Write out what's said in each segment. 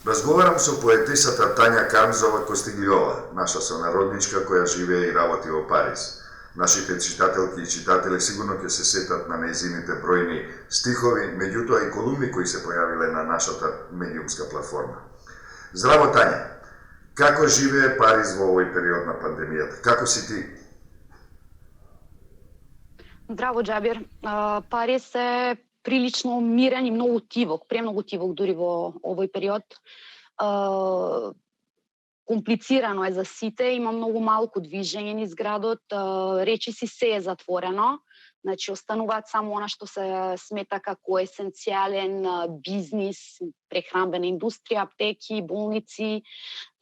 Разговарам со поетисата Тања Кармзова Костиглиова, наша сонародничка која живее и работи во Париз. Нашите читателки и читатели сигурно ќе се сетат на нејзините бројни стихови, меѓутоа и колумни кои се појавиле на нашата медиумска платформа. Здраво, Тања! Како живее Париз во овој период на пандемијата? Како си ти? Здраво, Џабир. Париз е прилично мирен и многу тивок, премногу тивок дури во овој период. Комплицирано е за сите, има многу малку движење низ градот, речиси се е затворено, значи остануваат само она што се смета како есенцијален бизнис, прехранбена индустрија, аптеки, болници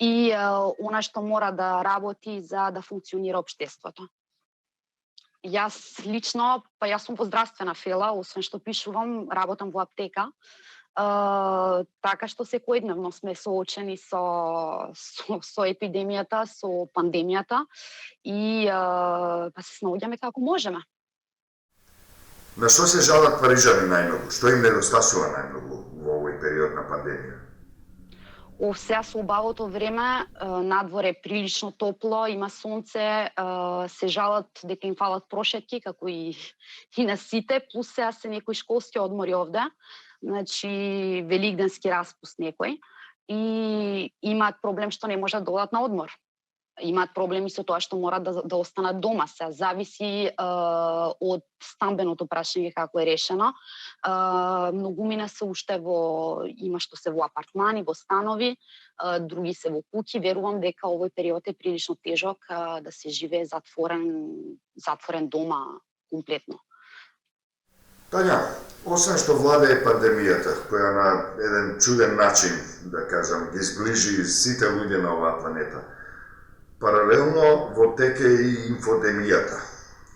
и она што мора да работи за да функционира општеството. Јас лично, јас сум во здравствена фела, освен што пишувам, работам во аптека. Така што секојдневно сме соочени со епидемијата, со пандемијата и се снаоѓаме како можеме. На што се жалат парижани најмногу? Што им недостасува најмногу во овој период на пандемија? Сега со убавото време, надвор е прилично топло, има сонце, се жалат дека им фалат прошетки, како и на сите, плюс сега се некои школски одмори овде, значи великденски распуст некој, и имаат проблем што не можат да одат на одмор. Имаат проблеми со тоа што морат да останат дома. Се зависи од стамбеното прашање како е решено. Многумина се уште има што се во апартмани, во станови, други се во куќи. Верувам дека овој период е прилично тежок да се живее затворен дома комплетно. Тања, освен што владее пандемијата, која на еден чуден начин, да кажам, ги сближи сите луѓе на оваа планета, паралелно во теке и инфодемијата.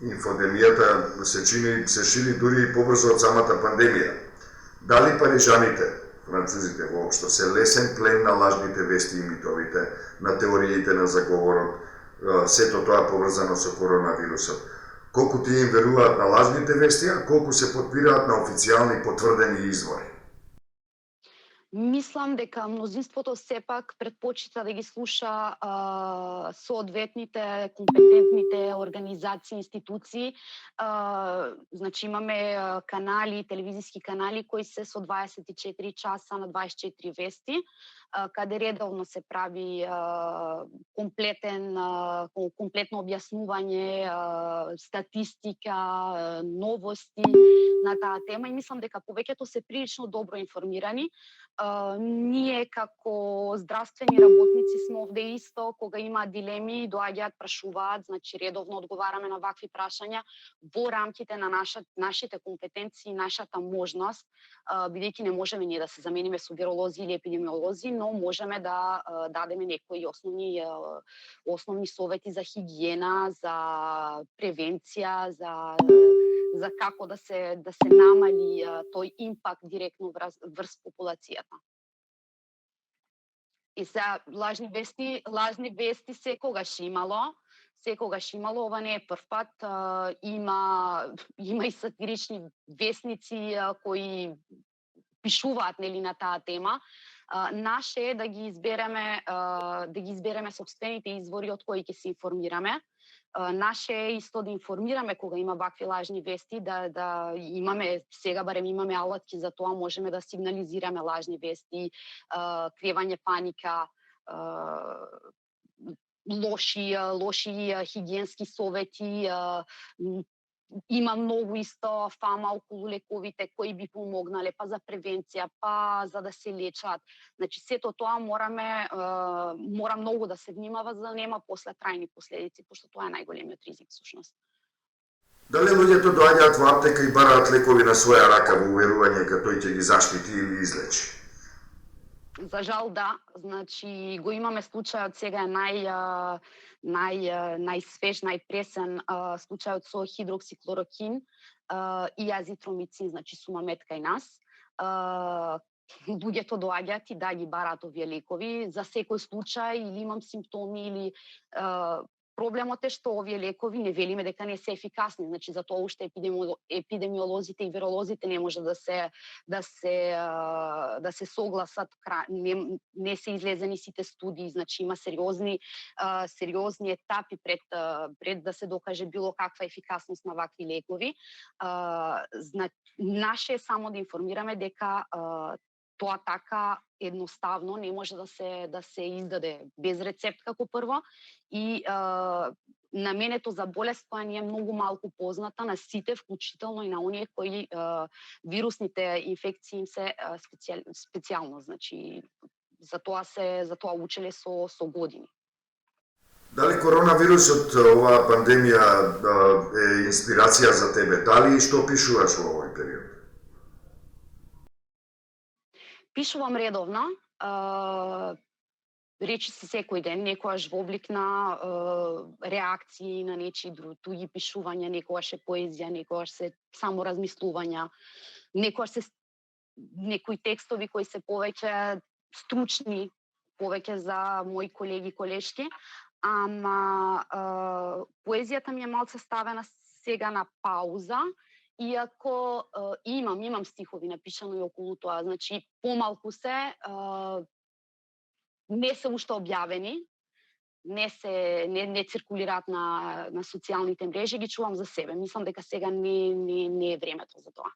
Инфодемијата се шири дури и побрзо од самата пандемија. Дали парижаните, французите воопшто, се лесен плен на лажните вести и митовите, на теориите на заговорот, сето тоа поврзано со коронавирусот? Колку тие им веруваат на лажните вести, а колку се потпираат на официјални потврдени извори? Мислам дека мнозинството сепак предпочита да ги слуша соодветните компетентните организации, институции. Значи имаме канали, телевизиски канали кои се со 24 часа на 24 вести, каде редовно се прави комплетно објаснување, статистика, новости на таа тема, и мислам дека повеќето се прилично добро информирани. Ние како здравствени работници сме овде исто, кога има дилеми, доаѓаат, прашуваат, значи редовно одговараме на вакви прашања во рамките на нашите компетенции, нашата можност, бидејќи не можеме ние да се замениме со виролози или епидемиолози, но можеме да дадеме некои основни совети за хигиена, за превенција, за како да се намали тој импакт директно врз популацијата. И сега лажни вести секогаш имало, ова не е прв пат, има и сатирични вестници кои пишуваат нели на таа тема. Наше е да ги избереме сопствените извори од кои ќе се информираме. Наше е исто да информираме кога има вакви лажни вести, да имаме, сега барем имаме алатки за тоа, можеме да сигнализираме лажни вести, криевање паника, лоши хигиенски совети, има многу исто фама околу лековите кои би помогнале, па за превенција, па за да се лечат. Значи сето тоа мора многу да се внимава за да нема после трајни последици, пошто тоа е најголемиот ризик всушност. Дали луѓето доаѓаат во аптека и бараат лекови на своја рака во уверување дека тој ќе ги заштити или излечи? За жал да, значи го имаме случајот, сега е најсвеж, најпресен случајот со хидроксиклорокин и азитромицин, значи сумамет кај нас. Луѓето доаѓаат и да ги бараат овие лекови за секој случај, или имам симптоми, или проблемот е што овие лекови не велиме дека не се ефикасни, значи затоа уште епидемиолозите и виролозите не може да се согласат, не се излезени сите студии, значи има сериозни етапи пред да се докаже било каква ефикасност на вакви лекови. Наше е само да информираме дека тоа така едноставно не може да се издаде без рецепт како прво и наменето за болест која ни е многу малку позната на сите, вклучително и на оние кои вирусните инфекции им се специјално, значи за тоа учеле со години. Дали коронавирусот, оваа пандемија е инспирација за тебе? Дали и што пишуваш во овој период? Пишувам редовно, речиси секој ден, некојаш во облик на реакции на нечии други пишувања, некојаш е поезија, некојаш се само размислувања, некојаш се некои текстови кои се повеќе стручни, повеќе за мои колеги колешки, ама поезијата ми е малце ставена сега на пауза, иако имам стихови напишано и околу тоа, значи помалку се, не се уште објавени, не циркулираат на социјалните мрежи, ги чувам за себе. Мислам дека сега не е времето за тоа.